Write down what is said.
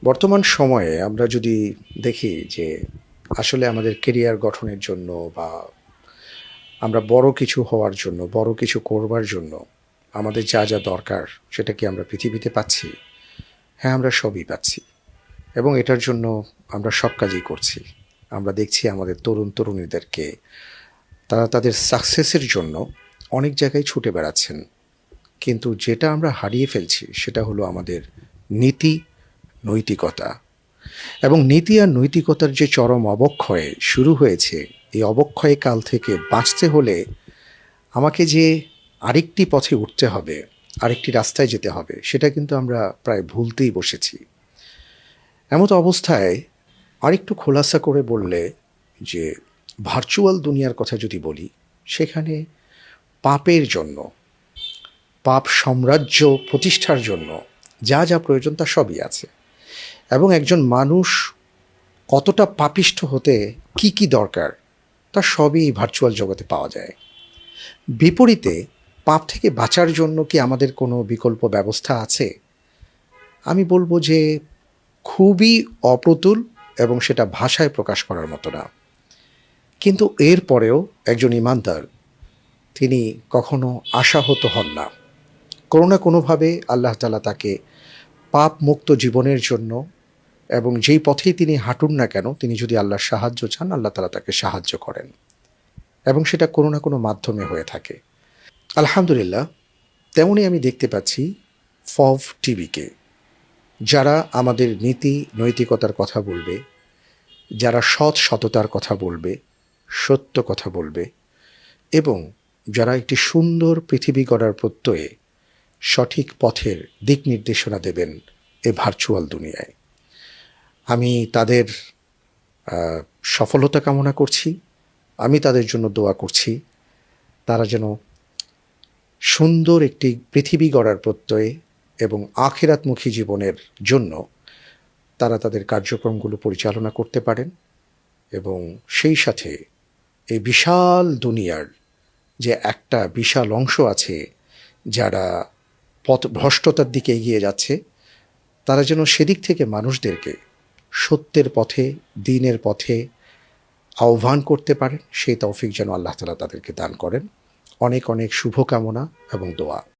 বর্তমান সময়ে আমরা যদি দেখি যে আসলে আমাদের কেরিয়ার গঠনের জন্য বা আমরা বড় কিছু হওয়ার জন্য, বড় কিছু করবার জন্য আমাদের যা, যা দরকার সেটা কি আমরা পৃথিবীতে পাচ্ছি? হ্যাঁ, আমরা সবই পাচ্ছি এবং এটার জন্য আমরা সব কাজই করছি। আমরা দেখছি আমাদের তরুণ-তরুণীদেরকে তারা তাদের সাকসেসের জন্য অনেক জায়গায় ছুটে বেড়াচ্ছেন। কিন্তু যেটা আমরা হারিয়ে ফেলছি সেটা হলো আমাদের নীতি, নৈতিকতা। এবং নীতি আর নৈতিকতার যে চরম অবক্ষয় শুরু হয়েছে, এই অবক্ষয় কাল থেকে বাঁচতে হলে আমাকে যে আরেকটি পথে উঠতে হবে, আরেকটি রাস্তায় যেতে হবে, সেটা কিন্তু আমরা প্রায় ভুলতেই বসেছি। এমতো অবস্থায় আরেকটু খোলাসা করে বললে যে ভার্চুয়াল দুনিয়ার কথা যদি বলি, সেখানে পাপের জন্য, পাপ সাম্রাজ্য প্রতিষ্ঠার জন্য যা যা প্রয়োজন তা সবই আছে। এবং একজন মানুষ কতটা পাপিষ্ঠ হতে কি কি দরকার তা সবই ভার্চুয়াল জগতে পাওয়া যায়। বিপরীতে পাপ থেকে বাঁচার জন্য কি আমাদের কোনো বিকল্প ব্যবস্থা আছে? আমি বলবো যে খুবই অপ্রতুল এবং সেটা ভাষায় প্রকাশ করার মতো না। কিন্তু এর পরেও একজন ইমানদার তিনি কখনো আশাহত হন না। কোনো না কোনোভাবে আল্লাহ তাআলা তাকে পাপ মুক্ত জীবনের জন্য এবং যেই পথেই তিনি হাঁটুন না কেন, তিনি যদি আল্লাহর সাহায্য চান, আল্লাহ তাআলা তাকে সাহায্য করেন এবং সেটা কোনো না কোনো মাধ্যমে হয়ে থাকে। আলহামদুলিল্লাহ, তেমনই আমি দেখতে পাচ্ছি ফভ টিভিকে, যারা আমাদের নীতি নৈতিকতার কথা বলবে, যারা সততার কথা বলবে, সত্য কথা বলবে এবং যারা একটি সুন্দর পৃথিবী গড়ার প্রত্যয়ে সঠিক পথের দিক নির্দেশনা দেবেন এ ভার্চুয়াল দুনিয়ায়। আমি তাদের সফলতা কামনা করছি। আমি তাদের জন্য দোয়া করছি তারা যেন সুন্দর একটি পৃথিবী গড়ার প্রত্যয়ে এবং আখিরাতমুখী জীবনের জন্য তারা তাদের কার্যক্রমগুলো পরিচালনা করতে পারেন এবং সেই সাথে এই বিশাল দুনিয়ার যে একটা বিশাল অংশ আছে যারা ভ্রষ্টতার দিকে এগিয়ে যাচ্ছে, তারা যেন সেদিক থেকে মানুষদেরকে সত্যের পথে, দ্বীনের পথে আহ্বান করতে পারেন। সেই তৌফিক যেন আল্লাহ তাআলা তাদেরকে দান করেন। অনেক অনেক শুভকামনা এবং দোয়া।